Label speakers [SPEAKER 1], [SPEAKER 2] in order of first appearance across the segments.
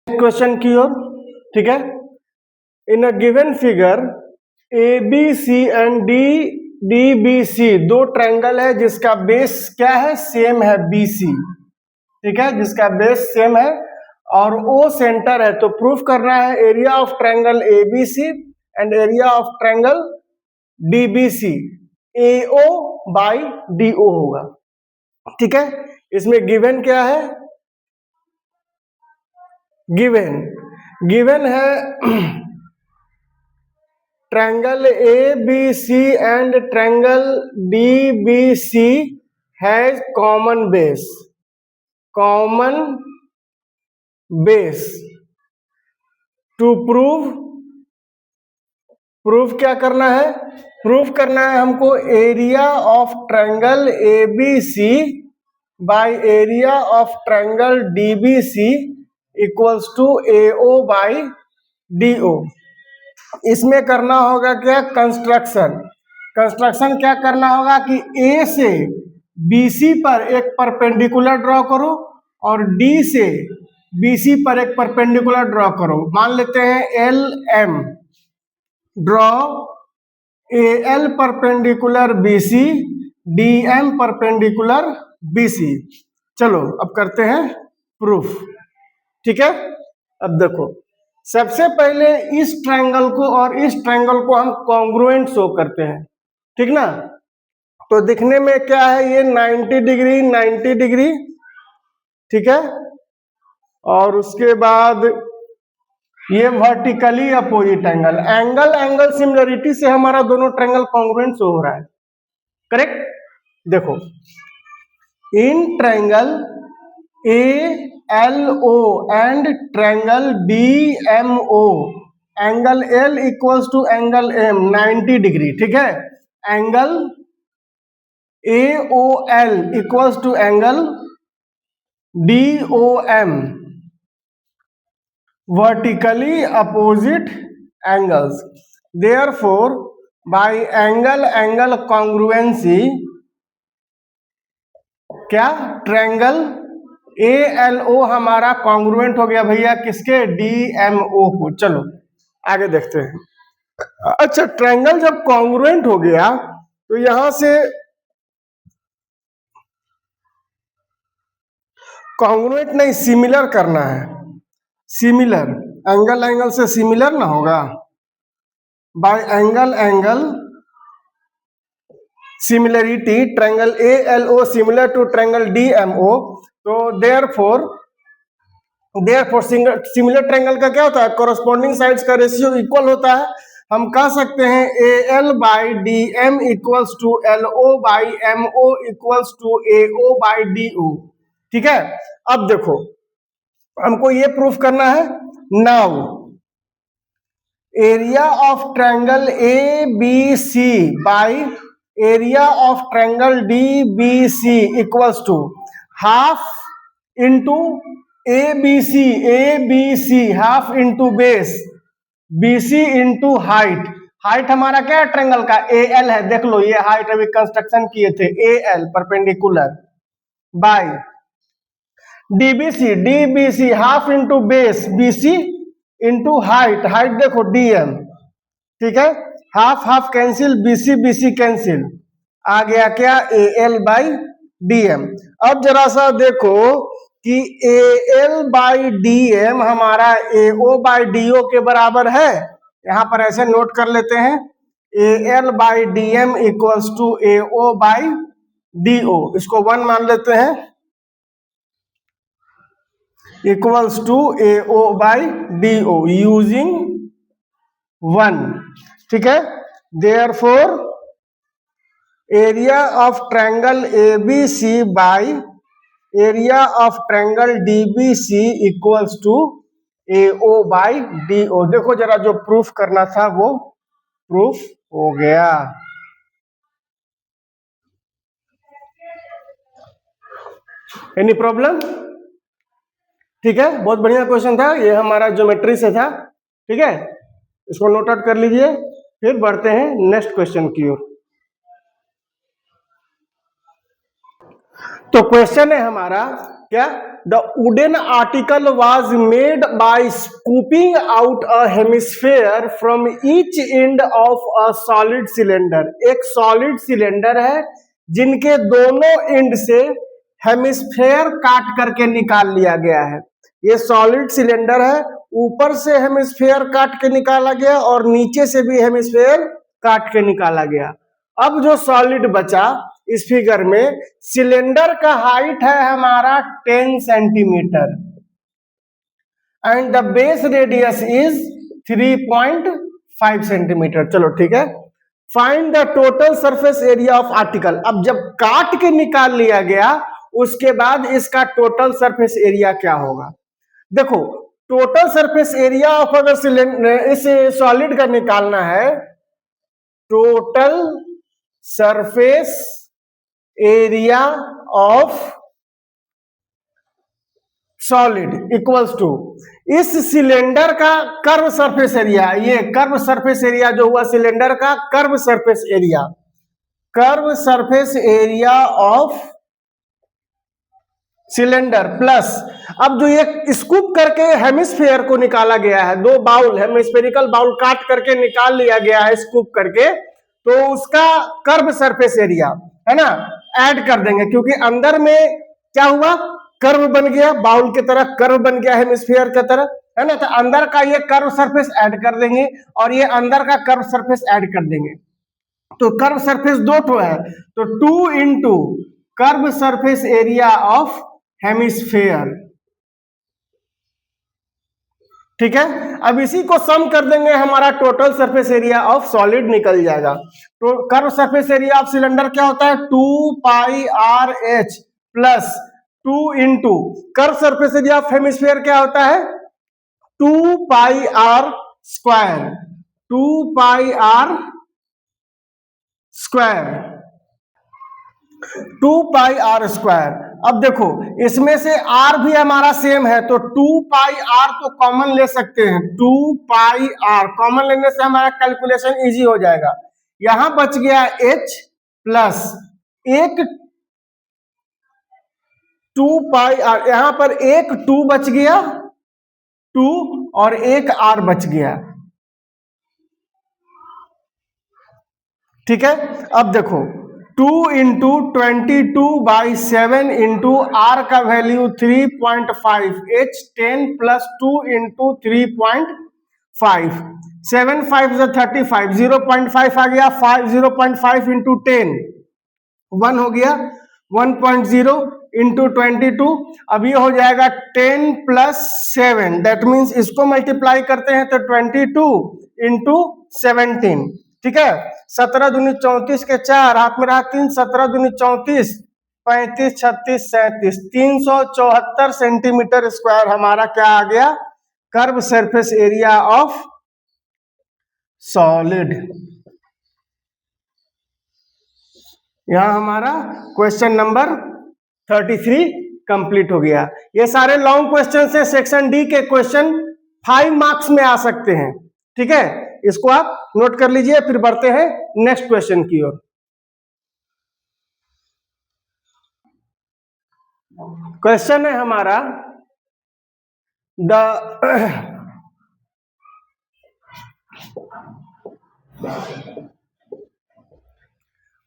[SPEAKER 1] Question की ओर, ठीक है। In a given figure A B C and D B C, दो ट्रायंगल है जिसका बेस क्या है, सेम है, बी सी, ठीक है, जिसका बेस सेम है और ओ सेंटर है। तो प्रूफ करना है area of triangle A B C and area of triangle D B C, A O by D O होगा, ठीक है। इसमें गिवन क्या है, गिवन है triangle A B C and triangle D B C has common base to proof क्या करना है, प्रूफ करना है हमको area of triangle A B C by area of triangle D B C equals to A O by D O. इसमें करना होगा क्या, कंस्ट्रक्शन क्या करना होगा कि ए से बीसी पर एक परपेंडिकुलर ड्रॉ करो और डी से बीसी पर एक परपेंडिकुलर ड्रॉ करो। मान लेते हैं L M, draw A L perpendicular BC, D M perpendicular BC. चलो अब करते हैं प्रूफ, ठीक है। अब देखो, सबसे पहले इस ट्रायंगल को और इस ट्रायंगल को हम कॉन्ग्रुएंट शो करते हैं, ठीक ना। तो दिखने में क्या है, ये 90 डिग्री 90 डिग्री, ठीक है, और उसके बाद ये वर्टिकली अपोजिट एंगल सिमिलरिटी से हमारा दोनों ट्रायंगल कॉन्ग्रुएंट शो हो रहा है, करेक्ट। देखो, in triangle A L O and triangle D M O, angle L equals to angle M 90 degree, ठीक है। Angle A O L equals to angle D O M, vertically opposite angles. Therefore by angle congruency, क्या, triangle A L O हमारा congruent हो गया भैया किसके, D M ओ को। चलो आगे देखते हैं। अच्छा, ट्रायंगल जब कॉन्ग्रुएंट हो गया तो यहां से कॉन्ग्रुएंट नहीं, सिमिलर करना है, सिमिलर, एंगल से सिमिलर ना होगा, by angle similarity, triangle A L O similar to triangle D M O. तो देयरफॉर सिमिलर ट्रायंगल का क्या होता है, कोरस्पॉन्डिंग साइड्स का रेशियो इक्वल होता है। हम कह सकते हैं A L by D M equals to L O by M O equals to A O by D O, ठीक है। अब देखो, हमको ये प्रूफ करना है, now area of triangle A B C by area of triangle D B C equals to half into A B C half into base, B C into height हमारा क्या है ट्रायंगल का, ए एल है, देख लो ये height अभी construction किए थे, A L perpendicular, by DBC half into base, BC into height देखो डीएम, ठीक है। हाफ कैंसिल, बीसी कैंसिल, आ गया क्या, ए एल बाई डीएम। अब जरा सा देखो कि A L by D M हमारा ए ओ बाई डी ओ के बराबर है, यहां पर ऐसे नोट कर लेते हैं, A L by D M equals to A O by D O, इसको 1 मान लेते हैं, equals to A O by D O using 1, ठीक है। Therefore area of triangle A B C by area of triangle D B C equals to A O by D O. देखो जरा, जो proof करना था वो प्रूफ हो गया। एनी प्रॉब्लम, ठीक है, बहुत बढ़िया क्वेश्चन था ये, हमारा ज्योमेट्री से था, ठीक है, इसको नोट आउट कर लीजिए। फिर बढ़ते हैं नेक्स्ट क्वेश्चन की ओर। तो क्वेश्चन है हमारा क्या? The wooden article was made by scooping out a hemisphere from each end of a solid cylinder. एक सॉलिड सिलेंडर है जिनके दोनों एंड से हेमिस्फेयर काट करके निकाल लिया गया है। ये सॉलिड सिलेंडर है, ऊपर से हेमिस्फेयर काट के निकाला गया और नीचे से भी हेमिस्फेयर काट के निकाला गया। अब जो सॉलिड बचा इस फिगर में, सिलेंडर का हाइट है हमारा 10 centimetre and the base radius is 3.5 centimetre. चलो ठीक है, find the total surface area of article. अब जब काट के निकाल लिया गया उसके बाद इसका टोटल सरफेस एरिया क्या होगा? देखो, टोटल सरफेस एरिया ऑफ अगर सिलेंडर इस सॉलिड का निकालना है, total surface area of solid equals to इस सिलेंडर का कर्व सरफेस एरिया, ये कर्व सरफेस एरिया जो हुआ सिलेंडर का curve surface area, curve surface area of cylinder plus अब जो ये स्कूप करके हेमिस्फेयर को निकाला गया है, दो बाउल हेमिस्फेरिकल बाउल काट करके निकाल लिया गया है स्कूप करके, तो उसका कर्व सरफेस एरिया है ना, ऐड कर देंगे क्योंकि अंदर में क्या हुआ, कर्व बन गया, बाउल की तरह कर्व बन गया हेमिस्फीयर की तरह, है ना। तो अंदर का ये कर्व सरफेस ऐड कर देंगे और ये अंदर का कर्व सरफेस ऐड कर देंगे। तो कर्व सरफेस दो ठो है, तो 2 into curve surface area of hemisphere. ठीक है, अब इसी को सम कर देंगे, हमारा total surface area of solid निकल जाएगा। तो curve surface area of cylinder क्या होता है, 2 pi r h plus 2 into curve surface area of hemisphere क्या होता है, 2 pi r square, 2 pi r square, 2 pi r square. अब देखो इसमें से r भी हमारा सेम है तो 2 पाई r तो कॉमन ले सकते हैं, 2 पाई r कॉमन लेने से हमारा कैलकुलेशन इजी हो जाएगा। यहां बच गया h प्लस एक 2 पाई r, यहां पर एक 2 बच गया, 2 और एक r बच गया। ठीक है, अब देखो 2 इंटू 22/7 इंटू आर का वैल्यू 3.5, h 10 प्लस 2 इंटू 3.5, 7 5 35, 0.5 आ गया, 5 0.5 इंटू 10 1 हो गया, 1.0 इंटू 22, अब ये हो जाएगा 10 प्लस 7, दैट मीन्स इसको मल्टीप्लाई करते हैं तो 22 इंटू 17। ठीक है, 17 दूनी 34 के 4, हाथ में रहा 3, 17 दूनी 34, 35 36 37, 374 सेंटीमीटर स्क्वायर हमारा क्या आ गया, curve surface area of solid. यहां हमारा क्वेश्चन नंबर 33 कंप्लीट हो गया। ये सारे लॉन्ग क्वेश्चन से सेक्शन डी के क्वेश्चन 5 मार्क्स में आ सकते हैं। ठीक है, इसको आप नोट कर लीजिए, फिर बढ़ते हैं नेक्स्ट क्वेश्चन की ओर। क्वेश्चन है हमारा the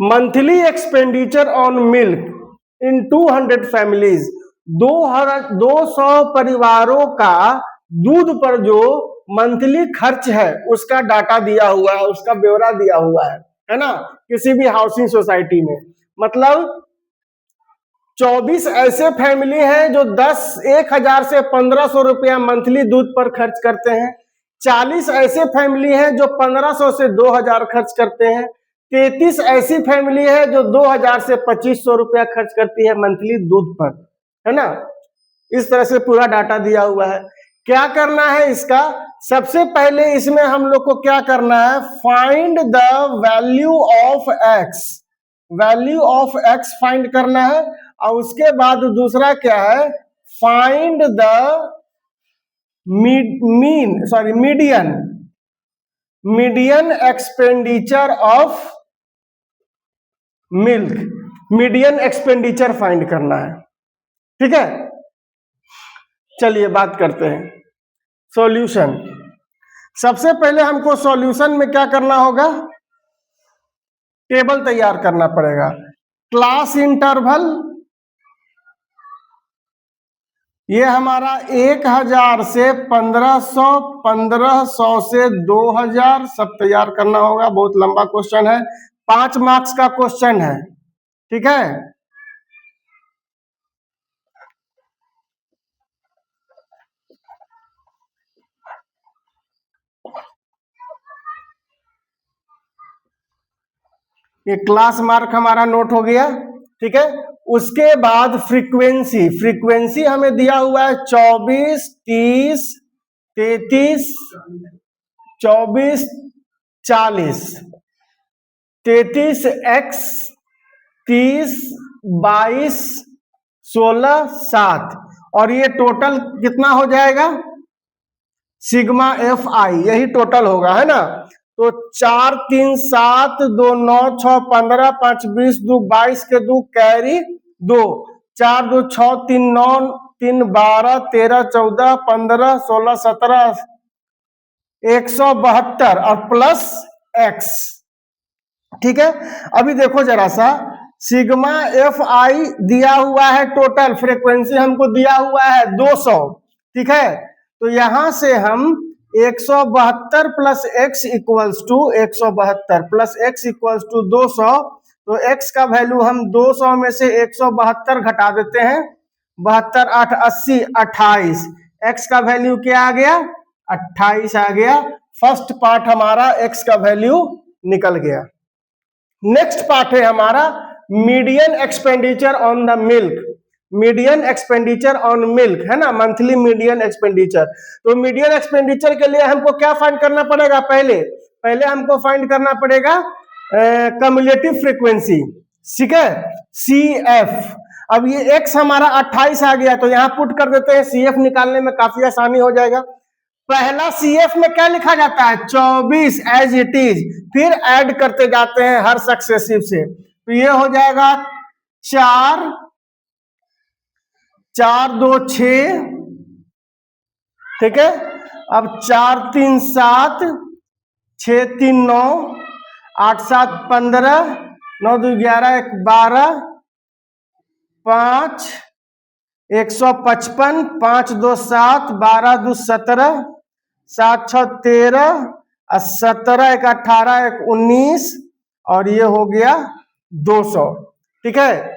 [SPEAKER 1] monthly expenditure on milk in 200 families, 200 परिवारों का दूध पर जो मंथली खर्च है उसका डाटा दिया हुआ है, उसका ब्यौरा दिया हुआ है ना, किसी भी हाउसिंग सोसाइटी में। मतलब 24 ऐसे फैमिली हैं जो 10,000 से 1500 रुपया मंथली दूध पर खर्च करते हैं, 40 ऐसे फैमिली हैं जो 1500 से 2000 खर्च करते हैं, 33 ऐसी फैमिली है जो 2000 से 2500 रुपया खर्च करती है मंथली दूध पर, है ना। इस तरह से पूरा डाटा दिया हुआ है। क्या करना है इसका, सबसे पहले इसमें हम लोग को क्या करना है, find the value of x, value of x find करना है। और उसके बाद दूसरा क्या है, find the median expenditure of milk, median expenditure find करना है। ठीक है, चलिए बात करते हैं सॉल्यूशन। सबसे पहले हमको सॉल्यूशन में क्या करना होगा, टेबल तैयार करना पड़ेगा। क्लास इंटरवल ये हमारा 1000 से 1500, 1500 से 2000 सब तैयार करना होगा। बहुत लंबा क्वेश्चन है, 5 मार्क्स का क्वेश्चन है, ठीक है। ये क्लास मार्क हमारा नोट हो गया, ठीक है। उसके बाद फ्रीक्वेंसी, फ्रीक्वेंसी हमें दिया हुआ है 24, 30, 33, 24, 40, 33x, 30, 22, 16, 7 और ये टोटल कितना हो जाएगा, सिग्मा एफ आई, यही टोटल होगा, है ना। तो 4, 3, 7, 2, 9, 6, 15, 5, 20, 2, 22 के 2 कैरी 2, 4, 2, 6, 3, 9, 3, 12, 13, 14, 15, 16, 17, 172 और प्लस x, ठीक है। अभी देखो जरा सा, सिग्मा एफ आई दिया हुआ है, टोटल फ्रीक्वेंसी हमको दिया हुआ है 200, ठीक है। तो यहां से हम 172 plus X equals to 172 plus X equals to 200, तो x का वैल्यू हम 200 में से 172 घटा देते हैं, 72, 8, 80, 28, x का वैल्यू क्या आ गया, 28 आ गया। फर्स्ट पार्ट हमारा x का वैल्यू निकल गया। नेक्स्ट पार्ट है हमारा median expenditure on the milk, median expenditure on milk, है ना, मंथली मीडियन एक्सपेंडिचर। तो मीडियन एक्सपेंडिचर के लिए हमको क्या फाइंड करना पड़ेगा, पहले हमको फाइंड करना पड़ेगा कम्युलेटिव फ्रीक्वेंसी, ठीक है, CF। अब ये x हमारा 28 आ गया, तो यहां पुट कर देते हैं, CF निकालने में काफी आसानी हो जाएगा। पहला CF में क्या लिखा जाता है, 24 एज इट इज, फिर ऐड करते जाते हैं हर सक्सेसिव से, तो ये हो जाएगा 4, 4, 2, 6, ठीक है। अब 4, 3, 7, 6, 3, 9, 8, 7, 15, 9, 2, 11, 1, 12, 5, 155, 5, 2, 7, 12, 2, 17, 7, 6, 13, 17, 1, 18, 1, 19 और ये हो गया 200, ठीक है।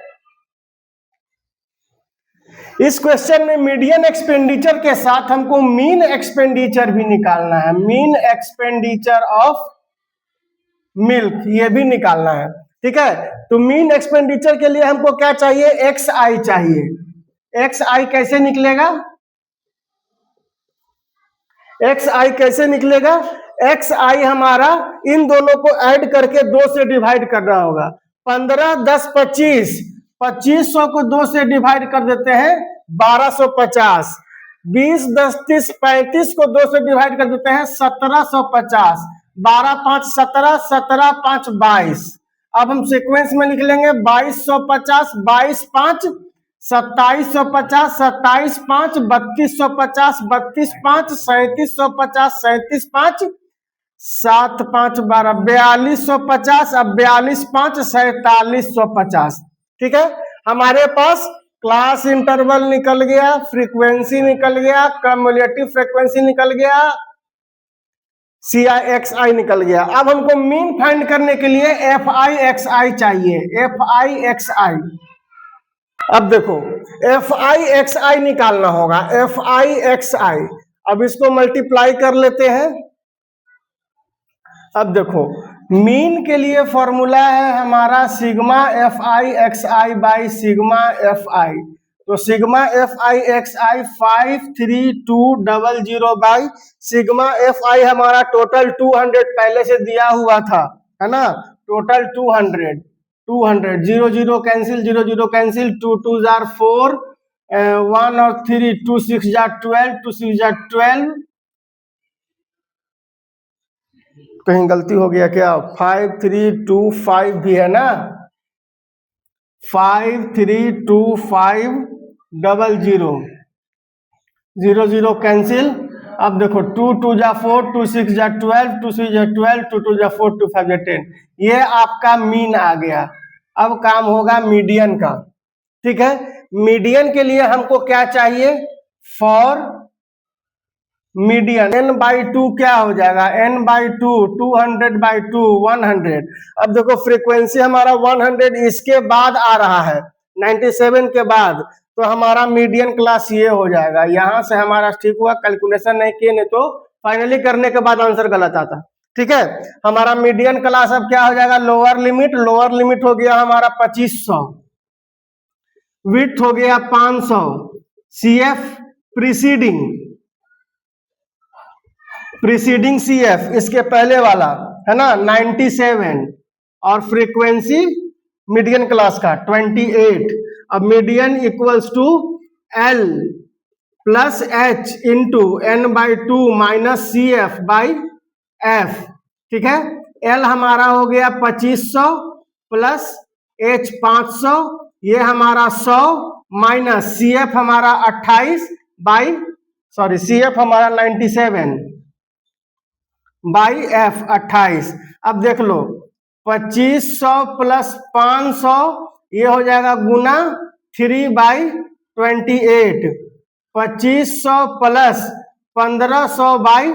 [SPEAKER 1] इस क्वेश्चन में मीडियन एक्सपेंडिचर के साथ हमको मीन एक्सपेंडिचर भी निकालना है, मीन एक्सपेंडिचर ऑफ मिल्क ये भी निकालना है, ठीक है। तो मीन एक्सपेंडिचर के लिए हमको क्या चाहिए, एक्स आई चाहिए। एक्स आई कैसे निकलेगा, एक्स आई कैसे निकलेगा, एक्स आई हमारा इन दोनों को ऐड करके 2 से डिवाइड करना होगा। 15, 10, 25, 2500 को 2 से डिवाइड कर देते हैं 1250, 20, 10, 30, 35 को 2 से डिवाइड कर देते हैं 1750, 12, 5, 17, 17, 5, 22। अब हम सीक्वेंस में लिख लेंगे 2250, 22, 5, 2750, 27, 5, 3250, 32, 5, 3750, 37, 5, 7, 5, 12, 4250, अब 42, 5, 4750, ठीक है। हमारे पास क्लास इंटरवल निकल गया, फ्रीक्वेंसी निकल गया, कम्युलेटिव फ्रीक्वेंसी निकल गया, CI निकल गया। अब हमको मीन फाइंड करने के लिए FI चाहिए, FI। अब देखो FI निकालना होगा, FI। अब इसको मल्टीप्लाई कर लेते हैं। अब देखो मीन के लिए फॉर्मूला है हमारा sigma FI by sigma FI, तो sigma FI 53200 by sigma FI हमारा टोटल 200 पहले से दिया हुआ था, है ना, टोटल 200, 0 0 कैंसिल, 0 0 कैंसिल, 2 2 जार 4, 1 और 3, 2 6 जार 12, 2 6 जार 12, कहीं गलती हो गया क्या, 5325 भी है ना, 53250, 0 0 कैंसिल। अब देखो 2 2 जा 4, 2 6 जा 12, 2 6 जा 12, 2 2 जा 4, 2 5 जा 10। ये आपका मीन आ गया। अब काम होगा मीडियन का। ठीक है, मीडियन के लिए हमको क्या चाहिए? फॉर मीडियन n बाई 2 क्या हो जाएगा? n by 2 200 by 2 100। अब देखो फ्रीक्वेंसी हमारा 100 इसके बाद आ रहा है, 97 के बाद, तो हमारा मीडियन क्लास ये हो जाएगा। यहां से हमारा ठीक हुआ, कैलकुलेशन नहीं किए, नहीं तो फाइनली करने के बाद आंसर गलत आता। ठीक है, हमारा मीडियन क्लास अब क्या हो जाएगा? लोअर लिमिट हो गया हमारा 2500, विड्थ हो गया 500, CF प्रीसीडिंग CF इसके पहले वाला है ना 97, और फ्रीक्वेंसी मीडियन क्लास का 28। अब median equals to L plus H into N by 2 minus CF by F। ठीक है, L हमारा हो गया 2500 प्लस H 500, ये हमारा 100 माइनस CF हमारा 28 बाई CF हमारा 97 बाई F 28। अब देख लो 2500 प्लस 500 ये हो जाएगा गुना 3 बाई 28, 2500 प्लस 1500 बाई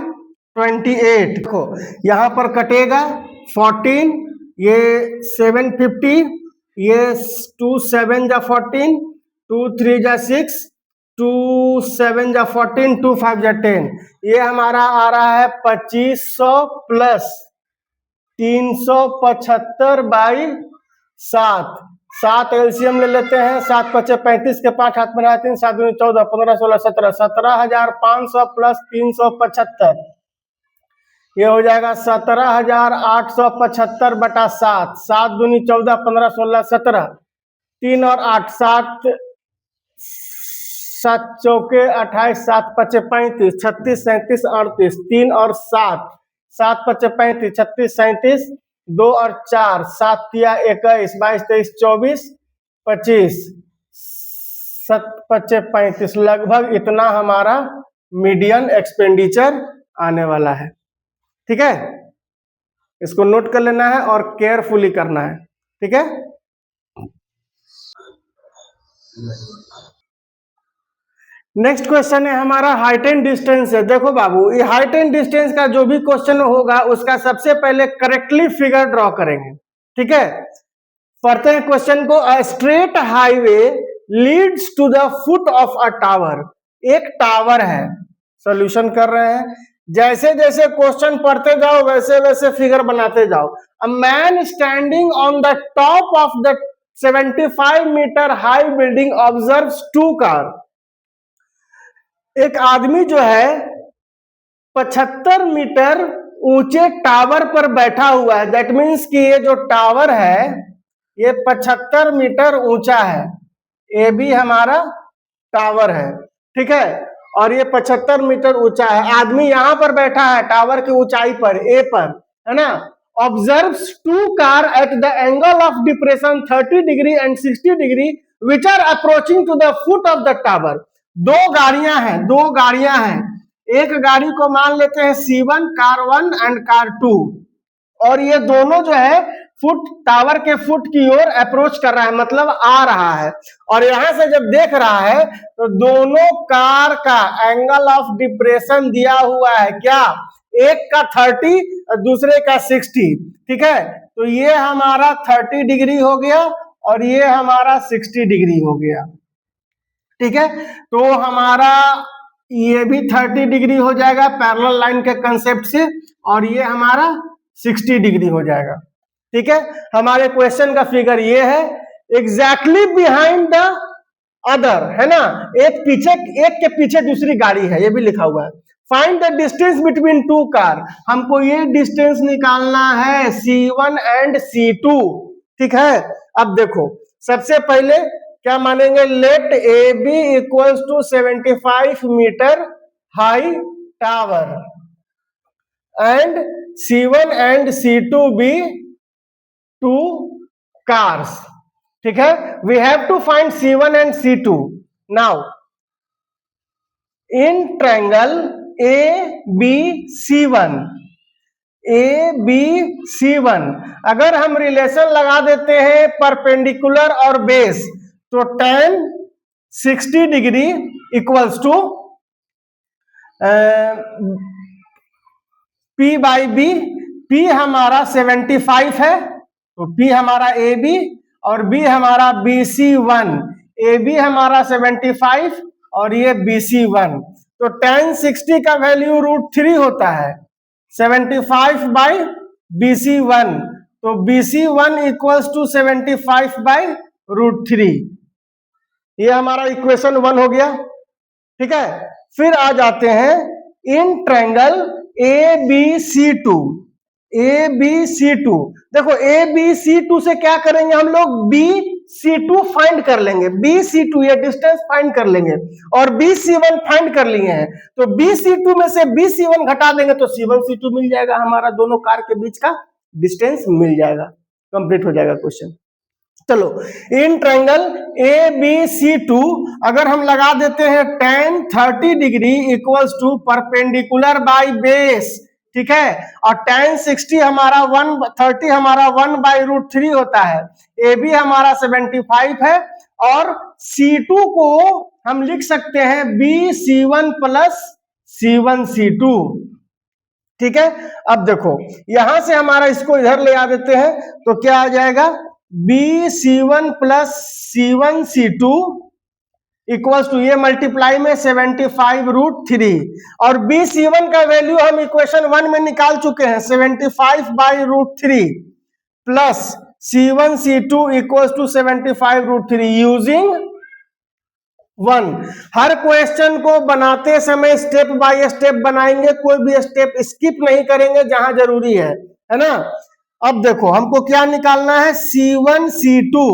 [SPEAKER 1] 28। देखो यहां पर कटेगा 14, ये 750, ये 2 7 जा 14, 2 3 जा 6, 2 7 जा 14, 2 5 जा 10। ये हमारा आ रहा है 2500 प्लस 375 बाई 7। 7 एलसीएम ले लेते हैं, 7 5 35 के 5 हाथ में रहते हैं, 7 14 15 16 17 17,500 प्लस 375, ये हो जाएगा 17,875 बटा 7। 7 दूनी 14 15 16 17, 3 और 8 7 7 चौके 28, 7 5 35, 36 37 38, 3 और 7 7 5 35 36 37, 2 और 4 7 तिया 21 22 23 24 25, 7 5 35, लगभग इतना हमारा मीडियन एक्सपेंडिचर आने वाला है। ठीक है, इसको नोट कर लेना है और केयरफुली करना है। ठीक है, नेक्स्ट क्वेश्चन है हमारा हाइट एंड डिस्टेंस है। देखो बाबू, ये हाइट एंड डिस्टेंस का जो भी क्वेश्चन होगा उसका सबसे पहले करेक्टली फिगर ड्रॉ करेंगे। ठीक है, पढ़ते हैं क्वेश्चन को। A straight highway leads to the foot of a tower. एक टावर है, सॉल्यूशन कर रहे हैं। जैसे जैसे क्वेश्चन पढ़ते जाओ वैसे वैसे फिगर बनाते जाओ। A man standing on the top of the 75 metre high building observes 2 car. एक आदमी जो है 75 मीटर ऊंचे टावर पर बैठा हुआ है। दैट मीन्स कि ये जो टावर है ये 75 मीटर ऊंचा है, ये भी हमारा टावर है। ठीक है, और ये 75 मीटर ऊंचा है। आदमी यहां पर बैठा है टावर की ऊंचाई पर, ए पर, है ना। Observes 2 car at the angle of depression 30 degree and 60 degree which are approaching to the foot of the tower. दो गाड़ियां हैं। एक गाड़ी को मान लेते हैं C1, कार 1 एंड कार 2, और ये दोनों जो है फुट टावर के फुट की ओर अप्रोच कर रहा है, मतलब आ रहा है। और यहां से जब देख रहा है तो दोनों कार का एंगल ऑफ डिप्रेशन दिया हुआ है क्या? एक का 30 और दूसरे का 60। ठीक है, तो ये हमारा 30 डिग्री हो गया और ये हमारा 60 डिग्री हो गया। ठीक है, तो हमारा ये भी 30 डिग्री हो जाएगा पैरेलल लाइन के कंसेप्ट से, और ये हमारा 60 डिग्री हो जाएगा। ठीक है, हमारे क्वेश्चन का फिगर ये है, एग्जैक्टली बिहाइंड द अदर, है ना। एक के पीछे दूसरी गाड़ी है, ये भी लिखा हुआ है। Find the distance between 2 car. हमको ये डिस्टेंस निकालना है C1 एंड C2। ठीक है, अब देखो सबसे पहले क्या मानेंगे? Let A B equals to 75 metre high tower and C1 and C2 be 2 cars. ठीक है, we have to find C1 and C2। Now in triangle A B C one, A B C one अगर हम relation लगा देते हैं perpendicular और base, तो tan 60 degree equals to P by B. P हमारा 75 है, तो P हमारा ए बी और B हमारा BC1। ए बी हमारा 75 और ये BC1, तो tan 60 का वैल्यू √3 होता है 75 बाई BC1, तो BC1 इक्वल्स टू 75 बाई √3। ये हमारा इक्वेशन 1 हो गया। ठीक है, फिर आ जाते हैं इन ट्रायंगल ABC2। ABC2 देखो, ABC2 से क्या करेंगे हम लोग, BC2 फाइंड कर लेंगे। BC2 ये डिस्टेंस फाइंड कर लेंगे और BC1 फाइंड कर लिए हैं, तो BC2 में से BC1 घटा देंगे तो C1 C2 मिल जाएगा, हमारा दोनों कार के बीच का डिस्टेंस मिल जाएगा, कंप्लीट हो जाएगा क्वेश्चन। चलो, इन ट्रायंगल ABC2 अगर हम लगा देते हैं tan 30 degree equals to perpendicular by base, ठीक है, और tan 60 हमारा 130 हमारा 1 बाई √3 होता है। AB हमारा 75 है और C2 को हम लिख सकते हैं BC1 प्लस C1 C2। ठीक है, अब देखो यहां से हमारा इसको इधर ले आ देते हैं, तो क्या आ जाएगा, BC1 plus C1 C2 equals to, ये मल्टीप्लाई में 75 √3 और BC1 का वैल्यू हम इक्वेशन 1 में निकाल चुके हैं 75 by √3 plus C1 C2 equals to 75 √3 using 1। हर क्वेश्चन को बनाते समय स्टेप बाय स्टेप बनाएंगे, कोई भी स्टेप स्किप नहीं करेंगे जहां जरूरी है ना। अब देखो हमको क्या निकालना है, C1 C2,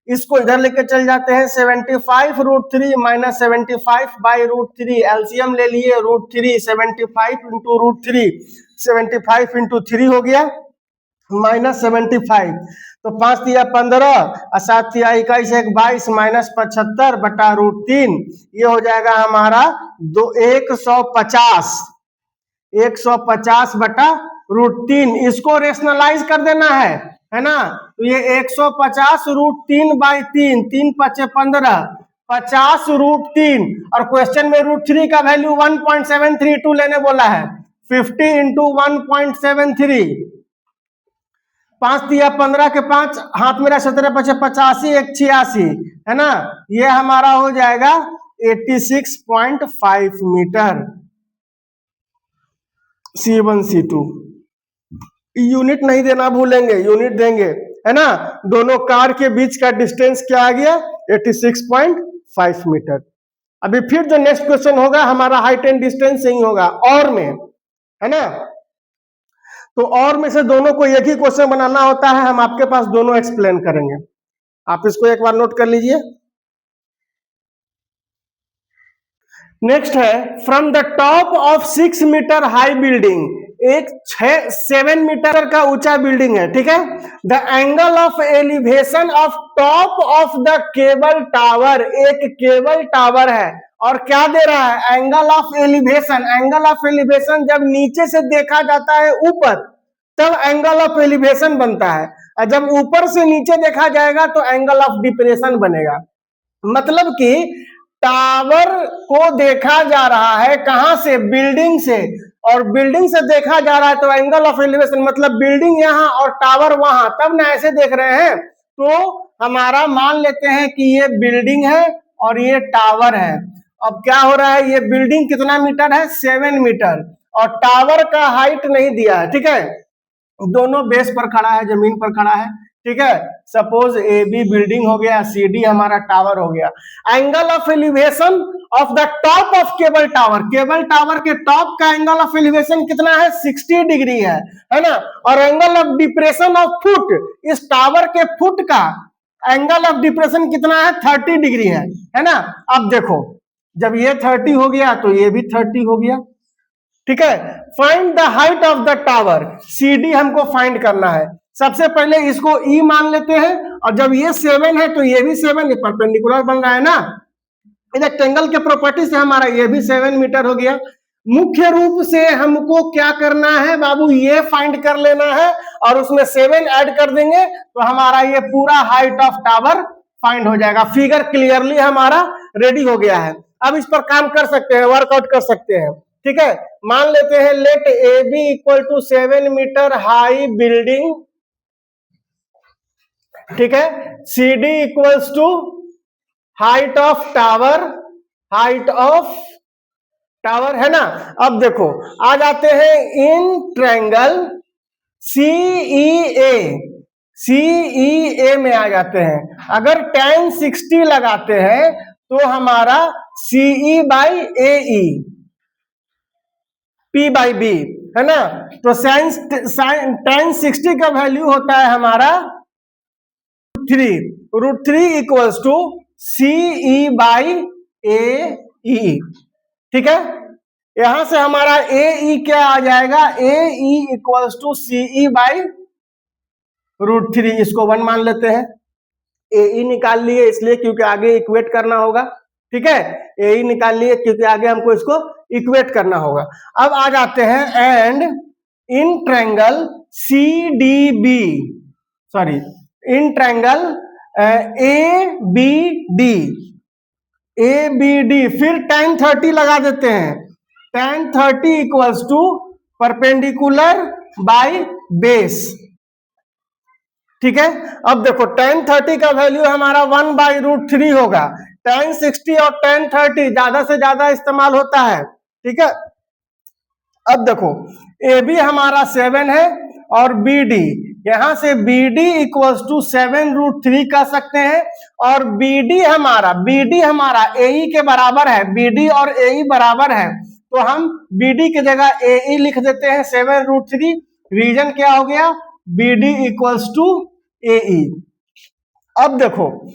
[SPEAKER 1] इसको इधर लेके चल जाते हैं 75 √3 माइनस 75 बाई √3, एलसीएम ले लिए √3, 75 इंटू √3, 75 इंटू 3 हो गया माइनस 75, तो 5 दिया 15 और 7 दिया 21 1 22 माइनस 75 बटा √3, ये हो जाएगा हमारा 150 बटा √3। इसको रेशनलाइज कर देना है ना, तो ये 150 √3 बाई 3, 3 5 15, 50 √3 और क्वेश्चन में √3 का वैल्यू 1.732 लेने बोला है, 50 इंटू 1.73, 5 दिया 15 के 5, हाथ मेरा 17 5 85 1 86 है ना, ये हमारा हो जाएगा 86.5 मीटर। C1 C2 यूनिट नहीं देना भूलेंगे, यूनिट देंगे है ना। दोनों कार के बीच का डिस्टेंस क्या आ गया, 86.5 मीटर। अभी फिर जो नेक्स्ट क्वेश्चन होगा हमारा हाइट एंड डिस्टेंस ही होगा और में, है ना। तो और में से दोनों को एक ही क्वेश्चन बनाना होता है, हम आपके पास दोनों एक्सप्लेन करेंगे, आप इसको एक बार नोट कर लीजिए। नेक्स्ट है, from the top of 6 metre high building, एक 7 मीटर का ऊंचा बिल्डिंग है, ठीक है। The angle of elevation of top of the cable tower, एक केबल टावर है और क्या दे रहा है, angle of elevation. Angle of elevation जब नीचे से देखा जाता है ऊपर, तब एंगल ऑफ एलिवेशन बनता है, और जब ऊपर से नीचे देखा जाएगा तो एंगल ऑफ डिप्रेशन बनेगा। मतलब कि टावर को देखा जा रहा है कहां से, बिल्डिंग से, और बिल्डिंग से देखा जा रहा है तो एंगल ऑफ एलिवेशन, मतलब बिल्डिंग यहां और टावर वहां, तब ना ऐसे देख रहे हैं। तो हमारा मान लेते हैं कि ये बिल्डिंग है और ये टावर है। अब क्या हो रहा है, ये बिल्डिंग कितना मीटर है, 7 मीटर, और टावर का हाइट नहीं दिया है, ठीक है। दोनों बेस पर खड़ा है, जमीन पर खड़ा है, ठीक है। सपोज ए बी बिल्डिंग हो गया, सी डी हमारा टावर हो गया। Angle of elevation of the top of cable tower, cable tower के टॉप का एंगल ऑफ एलिवेशन कितना है, 60 डिग्री है ना। और angle of depression of foot, इस टावर के फुट का एंगल ऑफ डिप्रेशन कितना है, 30 डिग्री है ना। अब देखो जब ये 30 हो गया तो ये भी 30 हो गया, ठीक है। Find the height of the tower, C D हमको फाइंड करना है। सबसे पहले इसको ई मान लेते हैं, और जब ये 7 है तो ये भी 7 परपेंडिकुलर बन रहा है ना, रेक्टेंगल के प्रॉपर्टी से हमारा ये भी 7 मीटर हो गया। मुख्य रूप से हमको क्या करना है बाबू, ये फाइंड कर लेना है और उसमें 7 ऐड कर देंगे तो हमारा ये पूरा हाइट ऑफ टावर फाइंड हो जाएगा। फिगर क्लियरली हमारा रेडी हो गया है। अब इस पर काम कर सकते हैं, वर्कआउट कर सकते हैं। ठीक है, मान लेते हैं let A B equal to 7 metre high building, ठीक है, C D equals to height of tower, height of tower है ना। अब देखो आ जाते हैं इन ट्रायंगल सीईए, सीईए में आ जाते हैं। अगर tan 60 लगाते हैं तो हमारा CE by AE, P by B है ना। तो tan 60 का वैल्यू होता है हमारा 3, √3 इक्वल्स टू सीई बाई ए ई। ठीक है, यहां से हमारा ए ई क्या आ जाएगा, A E equals to CE by √3, इसको 1 मान लेते हैं। ए ई निकाल लिए इसलिए क्योंकि आगे इक्वेट करना होगा। ठीक है, ए ई निकाल लिए क्योंकि आगे हमको इसको इक्वेट करना होगा। अब आ जाते हैं and in triangle C D B, sorry in triangle A B D, A B D, फिर tan 30 लगा देते हैं। tan 30 equals to perpendicular by base. ठीक है, अब देखो tan 30 का वैल्यू हमारा 1 बाई √3 होगा। tan 60 और tan 30 ज्यादा से ज्यादा इस्तेमाल होता है। ठीक है, अब देखो ए बी हमारा 7 है और बी डी, यहां से बी डी इक्वल्स टू 7√3 कर सकते हैं। और बी डी हमारा ए ई के बराबर है, बी डी और ए ई बराबर है तो हम बी डी की जगह ए ई लिख देते हैं 7√3। रीजन क्या हो गया, बी डी इक्वल्स टू ए ई। अब देखो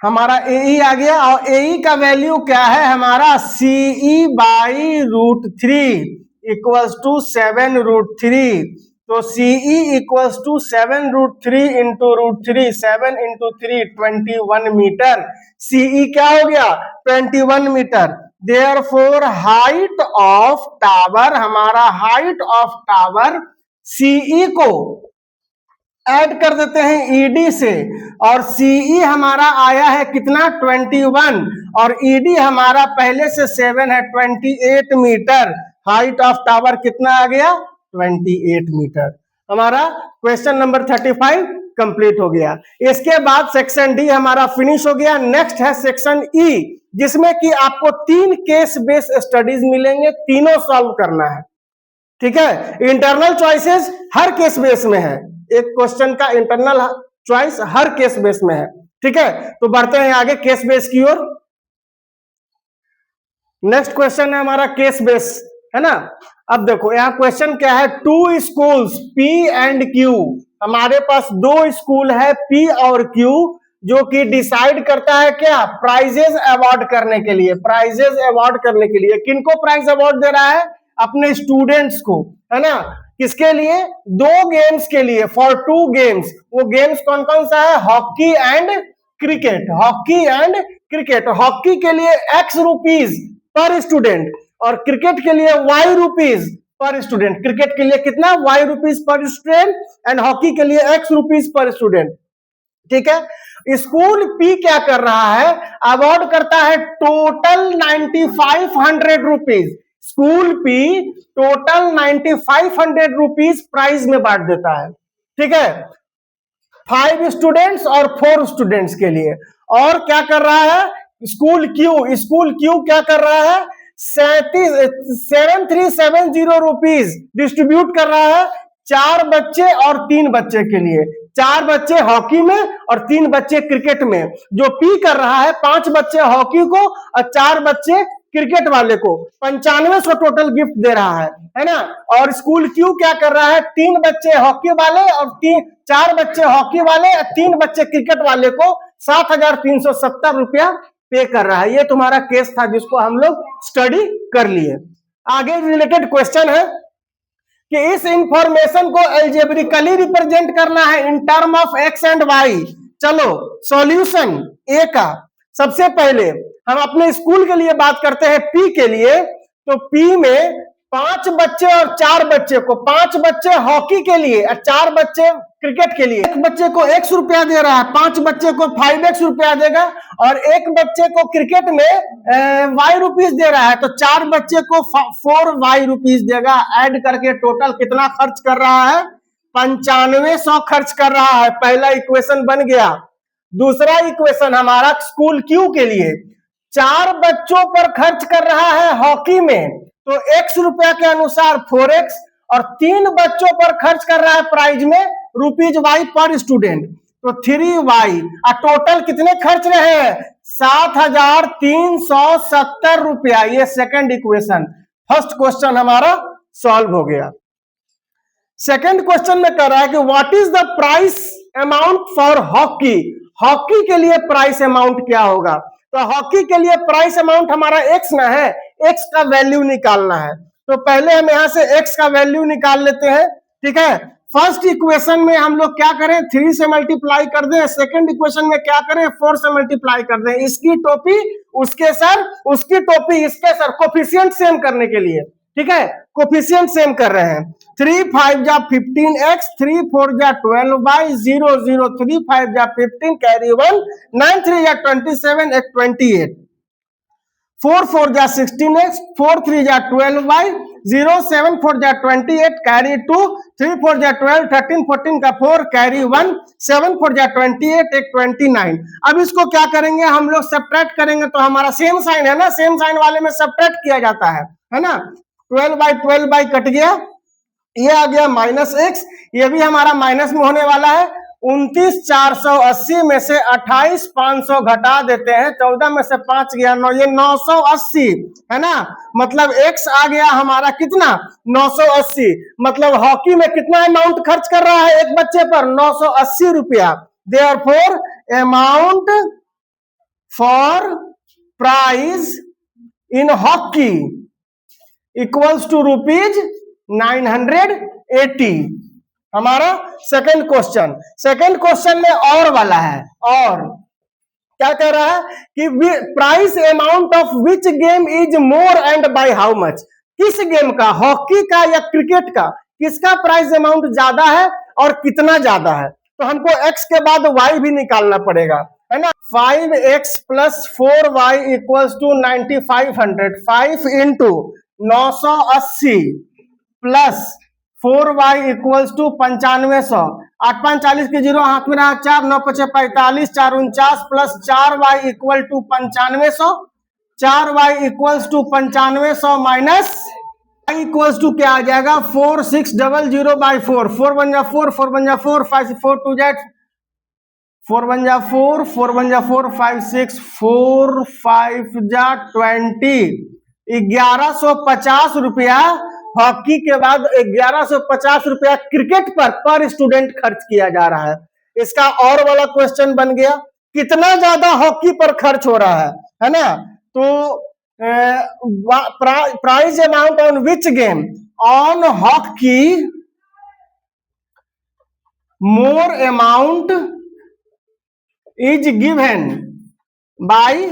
[SPEAKER 1] हमारा ए ई आ गया और ए ई का वैल्यू क्या है हमारा, सीई बाई √3 इक्वल्स टू 7√3। तो CE equals to 7√3 into √3, 7 into 3 21 metre. CE क्या हो गया 21 metre. Therefore height of tower, हमारा हाइट ऑफ टावर सीई को ऐड कर देते हैं ईडी से और सीई हमारा आया है कितना 21 और ईडी हमारा पहले से 7 है 28 मीटर। हाइट ऑफ टावर कितना आ गया 28 मीटर। हमारा क्वेश्चन नंबर 35 कंप्लीट हो गया। इसके बाद सेक्शन डी हमारा फिनिश हो गया। नेक्स्ट है सेक्शन ई, जिसमें कि आपको 3 केस बेस स्टडीज मिलेंगे, तीनों सॉल्व करना है। ठीक है, इंटरनल चॉइसेस हर केस बेस में है, एक क्वेश्चन का इंटरनल चॉइस हर केस बेस में है। ठीक है, तो बढ़ते हैं आगे केस बेस की ओर। नेक्स्ट क्वेश्चन है हमारा केस बेस, है ना। अब देखो यहाँ क्वेश्चन क्या है, 2 स्कूल्स P एंड Q, हमारे पास 2 स्कूल है P और Q जो कि डिसाइड करता है क्या, प्राइजेस अवार्ड करने के लिए, प्राइजेस अवार्ड करने के लिए। किनको प्राइज अवार्ड दे रहा है, अपने स्टूडेंट्स को, है ना। किसके लिए, 2 गेम्स के लिए, फॉर 2 गेम्स। वो गेम्स कौन कौन सा है, hockey and cricket, hockey and cricket. Hockey के लिए X रुपीज पर स्टूडेंट और क्रिकेट के लिए Y rupees per student. Cricket के लिए कितना, Y rupees per student and hockey के लिए X रुपीज पर स्टूडेंट। ठीक है, स्कूल P क्या कर रहा है, अवार्ड करता है total 9500 rupees. School P total 9500 rupees prize में बांट देता है। ठीक है, 5 स्टूडेंट्स और 4 स्टूडेंट्स के लिए। और क्या कर रहा है स्कूल Q क्या कर रहा है, 7370 रुपीज डिस्ट्रीब्यूट कर रहा है 4 बच्चे और 3 बच्चे के लिए। 4 बच्चे हॉकी में और 3 बच्चे क्रिकेट में। जो P कर रहा है 5 बच्चे हॉकी को और 4 बच्चे क्रिकेट वाले को 9500 टोटल गिफ्ट दे रहा है ना। और स्कूल Q क्या कर रहा है, 3 बच्चे हॉकी वाले और 4 बच्चे हॉकी वाले और 3 बच्चे क्रिकेट वाले को 7370 रुपया पे कर रहा है। ये तुम्हारा केस था जिसको हम लोग स्टडी कर लिए। आगे रिलेटेड क्वेश्चन है कि इस इंफॉर्मेशन को एल्जेब्रिकली रिप्रेजेंट करना है in term of X and Y. चलो सॉल्यूशन ए का, सबसे पहले हम अपने स्कूल के लिए बात करते हैं पी के लिए, तो पी में 5 बच्चे और 4 बच्चे को, 5 बच्चे हॉकी के लिए और 4 बच्चे क्रिकेट के लिए, एक बच्चे को X रुपया दे रहा है, 5 बच्चे को 5X रुपया देगा, और एक बच्चे को क्रिकेट में Y रुपीस दे रहा है, तो 4 बच्चे को 4Y रुपीस देगा। ऐड करके टोटल कितना खर्च कर रहा है? 9500 खर्च कर रहा है। पहला इक्वेशन बन गया। दूसरा इक्वेशन हमारा स्कूल क्यू के लिए, 4 बच्चों पर खर्च कर रहा है हॉकी में, तो X रुपया के अनुसार 4X, और 3 बच्चों पर खर्च कर रहा है प्राइज में ₹Y पर स्टूडेंट, तो 3Y। और टोटल कितने खर्च रहे हैं? 7370 रुपया। ये सेकंड इक्वेशन। फर्स्ट क्वेश्चन हमारा सॉल्व हो गया। सेकंड क्वेश्चन में कह रहा है कि what is the price amount for hockey. Hockey के लिए प्राइस अमाउंट क्या होगा? तो हॉकी के लिए प्राइस अमाउंट हमारा X ना है, X का वैल्यू निकालना है। तो पहले हम यहां से X का वैल्यू निकाल लेते हैं, ठीक है। फर्स्ट इक्वेशन में हम लोग क्या करें? 3 से मल्टीप्लाई कर दें। सेकंड इक्वेशन में क्या करें? 4 से मल्टीप्लाई कर दें। इसकी टोपी उसके सर, उसकी टोपी इसके सर, कोफिशिएंट सेम करने के लिए, ठीक है, कोफिशिएंट सेम कर रहे हैं। 3 5 जा 15x, 3 4 जा 12y, 0 0 3 5 जा 15, कैरी 1, 9 3 जा 27, 1 28, 4 4 जा 16x, 4 3 जा 12y, 0 7 4 जा 28, कैरी 2, 3 4 जा 12, 13 14 का 4, कैरी 1, 7 4 जा 28, 1 29। अब इसको क्या करेंगे? हम लोग सब्ट्रैक्ट करेंगे, तो हमारा सेम साइन है ना, सेम साइन वाले में सब्ट्रैक्ट किया जाता है ना। 12/12 कट गया, ये आ गया -x, ये भी हमारा माइनस में होने वाला है। 29,480 में से 28,500 घटा देते हैं, 14 में से 5 गया 9, ये 980 है ना। मतलब x आ गया हमारा कितना? 980। मतलब हॉकी में कितना अमाउंट खर्च कर रहा है एक बच्चे पर? 980 रुपया। Therefore amount for prize in hockey equals to ₹980। हमारा सेकंड क्वेश्चन। सेकंड क्वेश्चन में और वाला है, और क्या कह रहा है कि price amount of which game is more and by how much. किस गेम का, हॉकी का या क्रिकेट का, किसका प्राइस अमाउंट ज्यादा है और कितना ज्यादा है? तो हमको x के बाद y भी निकालना पड़ेगा, है ना। 5x + 4y = 9500, 5 × 980 प्लस 4y = 9500, 8 5 40 के 0 हाथ में रहा, 4 9 5 45, 4 49 plus 4y = 9500, 4y = 9500 minus y = क्या आ जाएगा? 4600/4, 4 1 जा 4, 4 1 जा 4, 5 4 2 जा 4 1 जा 4, 4 1 जा 4, 5 6 4 5 जा 20, 1150 रुपया हॉकी के बाद 1150 रुपया क्रिकेट पर स्टूडेंट खर्च किया जा रहा है। इसका और वाला क्वेश्चन बन गया, कितना ज्यादा हॉकी पर खर्च हो रहा है ना। तो price amount on which game on hockey more amount is given by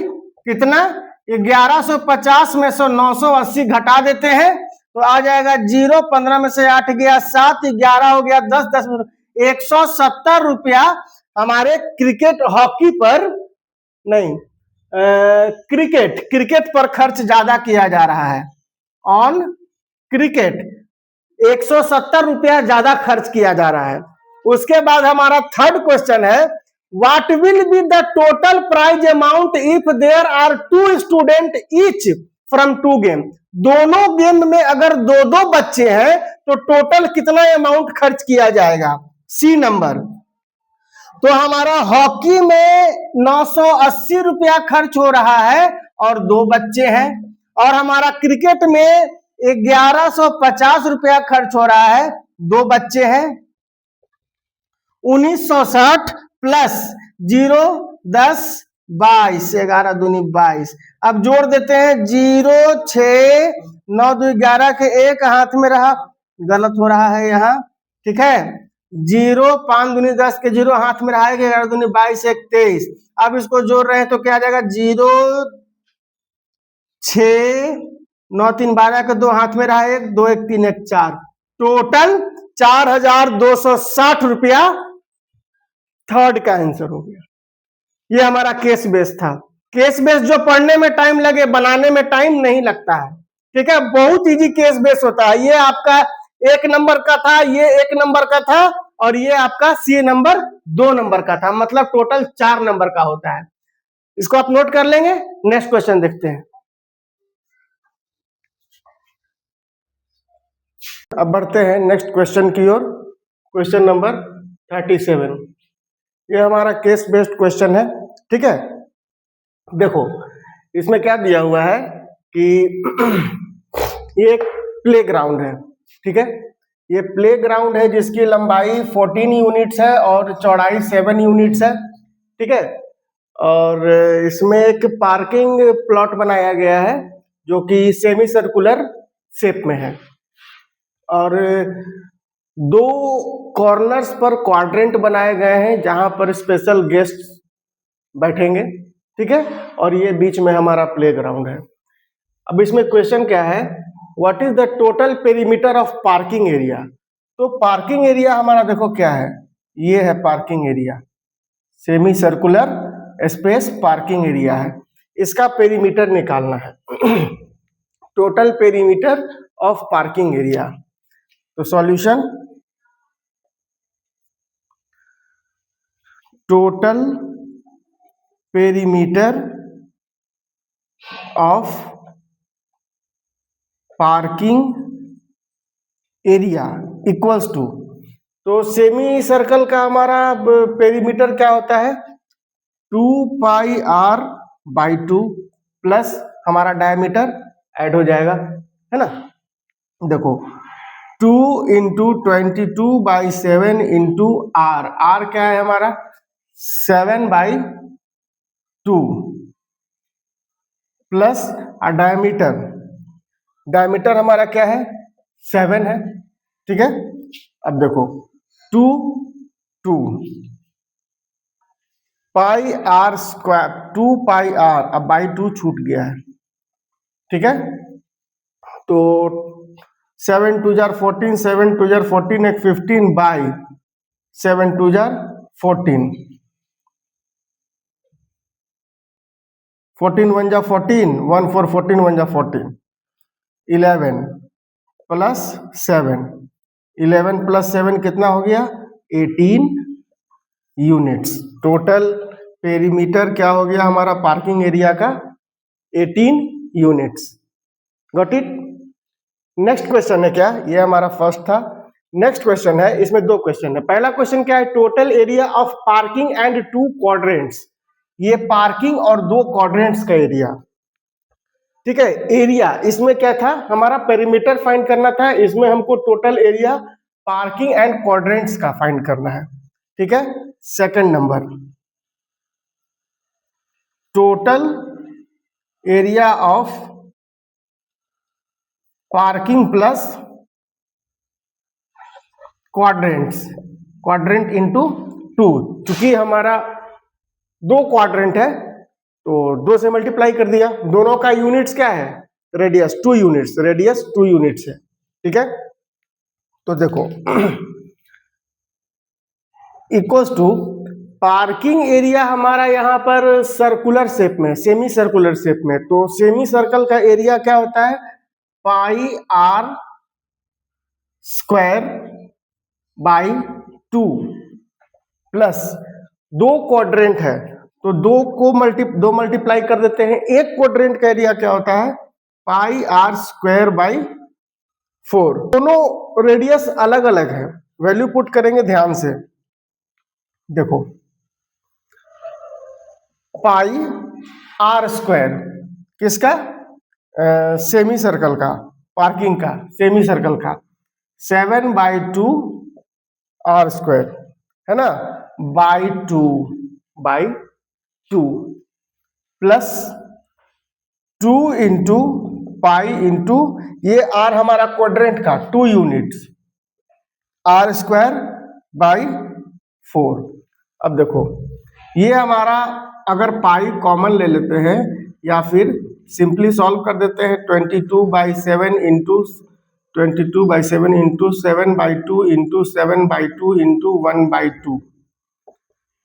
[SPEAKER 1] कितना? 1150 में से 980 घटा देते हैं, तो आ जाएगा 0, 15 में से 8 गया 7, 11 हो गया 10, 10 170 रुपया हमारे क्रिकेट हॉकी पर नहीं, क्रिकेट पर खर्च ज्यादा किया जा रहा है। ऑन क्रिकेट 170 रुपया ज्यादा खर्च किया जा रहा है। उसके बाद हमारा थर्ड क्वेश्चन है, what will be the total prize amount if there are 2 student each from 2 game. दोनों गेम में अगर 2-2 बच्चे हैं तो टोटल कितना अमाउंट खर्च किया जाएगा? C number. तो हमारा हॉकी में 980 रुपया खर्च हो रहा है और 2 बच्चे हैं, और हमारा क्रिकेट में 1150 रुपया खर्च हो रहा है, 2 बच्चे हैं। 1960 प्लस 0 10 22, 11 दूनी 22। अब जोड़ देते हैं, 0 6 9 2 11 के 1 हाथ में रहा, गलत हो रहा है यहाँ, ठीक है। 0 5 दूनी 10 के 0 हाथ में रहा है, 11 दूनी 22 1 23। अब इसको जोड़ रहे हैं तो क्या आ जाएगा? 0 6 9 3 12 के 2 हाथ में रहा 1 2 1 3 1 4 टोटल 4260 रुपया थर्ड का आंसर हो गया। ये हमारा केस बेस था। केस बेस जो पढ़ने में टाइम लगे बनाने में टाइम नहीं लगता है, ठीक है, बहुत इजी केस बेस होता है। ये आपका 1 नंबर का था, ये 1 नंबर का था, और ये आपका सी नंबर 2 नंबर का था, मतलब टोटल 4 नंबर का होता है। इसको आप नोट कर लेंगे। नेक्स्ट क्वेश्चन देखते हैं। अब बढ़ते हैं नेक्स्ट क्वेश्चन की ओर। Question number 37। ये हमारा केस बेस्ड क्वेश्चन है, ठीक है। देखो इसमें क्या दिया हुआ है कि ये एक प्ले ग्राउंड है, ठीक है। ये प्ले ग्राउंड है जिसकी लंबाई 14 यूनिट्स है और चौड़ाई 7 यूनिट्स है, ठीक है। और इसमें एक पार्किंग प्लॉट बनाया गया है जो कि सेमी सर्कुलर शेप में है, और 2 कॉर्नर्स पर क्वाड्रेंट बनाए गए हैं जहां पर स्पेशल गेस्ट बैठेंगे, ठीक है। और ये बीच में हमारा प्ले ग्राउंड है। अब इसमें क्वेश्चन क्या है, what is the total perimeter of parking area. तो पार्किंग एरिया हमारा देखो क्या है, ये है parking area, semi circular space parking area है। इसका पेरीमीटर निकालना है total perimeter of parking area. तो solution, total perimeter of parking area equals to, तो सेमी सर्कल का हमारा पेरीमीटर क्या होता है, 2πr/2 प्लस हमारा डायमीटर ऐड हो जाएगा, है ना। देखो 2 × 22/7 × r क्या है हमारा 7/2 प्लस डायमीटर हमारा क्या है 7 है, ठीक है। अब देखो 2 πr², 2πr, अब बाई 2 छूट गया है, ठीक है। तो 7 2 जार 14, 7 2 जार 14 एक 15 बाई 7 2 जार 14, 14 1 जा 14, 1 4 14 1 जा 14, 11 प्लस 7, 11 प्लस 7 कितना हो गया 18 यूनिट्स। टोटल पेरीमीटर क्या हो गया हमारा पार्किंग एरिया का 18 units. Got it. Next question है क्या, ये हमारा फर्स्ट था। नेक्स्ट क्वेश्चन है, इसमें 2 क्वेश्चन है। पहला क्वेश्चन क्या है, total area of parking and 2 quadrants. ये पार्किंग और 2 क्वाड्रेंट्स का एरिया, ठीक है। एरिया इसमें क्या था हमारा पेरीमीटर फाइंड करना था, इसमें हमको total area parking and quadrants का फाइंड करना है, ठीक है। Second number, total area of parking plus quadrant into 2, चूंकि हमारा 2 क्वाड्रेंट है तो 2 से मल्टीप्लाई कर दिया। दोनों का यूनिट्स क्या है रेडियस 2 यूनिट्स, रेडियस 2 यूनिट्स है, ठीक है। तो देखो इक्वल्स टू पार्किंग एरिया हमारा यहाँ पर सर्कुलर शेप में, सेमी सर्कुलर शेप में, तो सेमी सर्कल का एरिया क्या होता है πr² प्लस 2 क्वाड्रेंट है तो 2 मल्टीप्लाई कर देते हैं। एक क्वाड्रेंट का एरिया क्या होता है πr²/4। दोनों रेडियस अलग अलग है, वैल्यू पुट करेंगे ध्यान से। देखो πr² किसका सेमी सर्कल का, पार्किंग का, सेमी सर्कल का 7/2 r² है ना, /2 प्लस 2 × पाई इंटू ये r हमारा क्वाड्रेंट का 2 यूनिट्स r²/4। अब देखो ये हमारा अगर पाई कॉमन ले लेते हैं या फिर सिंपली सॉल्व कर देते हैं। 22/7 into 7/2 into 7/2 into 1/2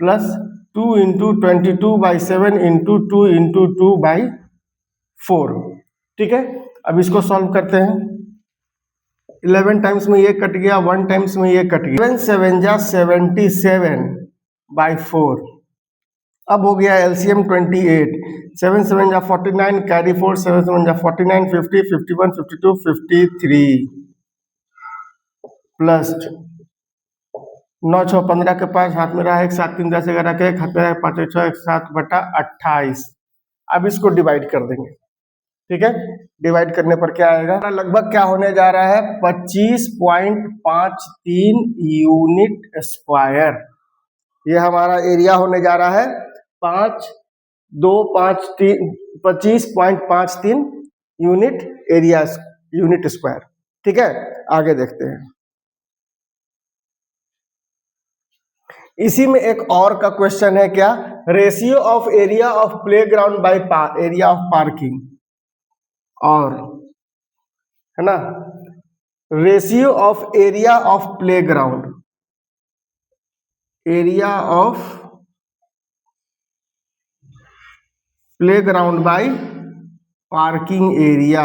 [SPEAKER 1] plus 2 into 22/7 into 2 into 2/4। ठीक है, अब इसको सॉल्व करते हैं। 11 टाइम्स में ये कट गया, 1 टाइम्स में ये कट गया। 7 7 जा 77/4। अब हो गया एलसीएम 28। 7 7 जा 49, कैरी 4, 7 7 जा 49, 50, 51, 52, 53 प्लस 9 6 15 के पास हाथ में रहा, 1 7 3 10 11 के हाथ में रहा, 5 6 1 7/28। अब इसको डिवाइड कर देंगे। ठीक है, डिवाइड करने पर क्या आएगा, लगभग क्या होने जा रहा है, 25.53 यूनिट स्क्वायर। ये हमारा एरिया होने जा रहा है 25.53 यूनिट एरिया, यूनिट स्क्वायर। ठीक है, आगे देखते हैं। इसी में एक और का क्वेश्चन है, क्या, ratio of area of playground by area of parking, और है ना, ratio of area of playground, area of playground by parking area,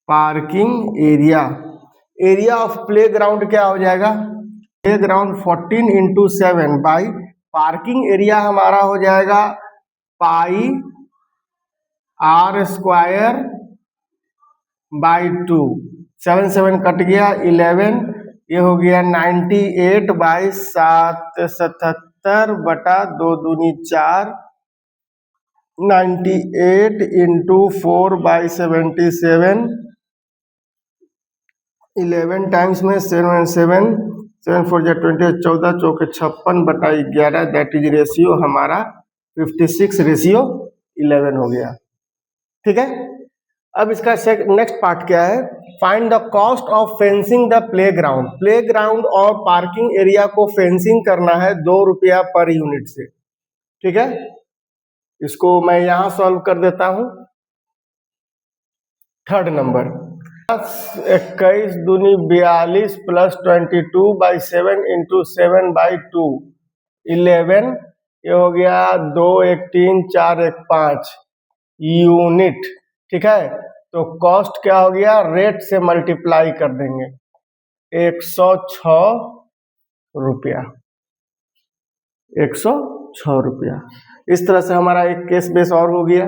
[SPEAKER 1] parking area. Area of playground क्या हो जाएगा, playground 14 into 7 by parking area हमारा हो जाएगा पाई r² बाई 2। 7 7 कट गया, 11, ये हो गया 98/7 77/2 दूनी 4, 98 इंटू 4/77, 11 टाइम्स में 7 7 7 4 जा 20, 14 चौके 56/11, दैट इज रेशियो हमारा 56:11 हो गया। ठीक है, अब इसका नेक्स्ट पार्ट क्या है, find the cost of fencing the playground. Playground और पार्किंग एरिया को फेंसिंग करना है 2 रुपया पर यूनिट से। ठीक है, इसको मैं यहां सॉल्व कर देता हूं। थर्ड नंबर 21 दूनी 42 प्लस 22/7 इंटू 7/2 11, ये हो गया 2 1 3 4 1 5 यूनिट। ठीक है, तो कॉस्ट क्या हो गया, रेट से मल्टीप्लाई कर देंगे, 106 रुपया, 106 रुपया। इस तरह से हमारा एक केस बेस और हो गया।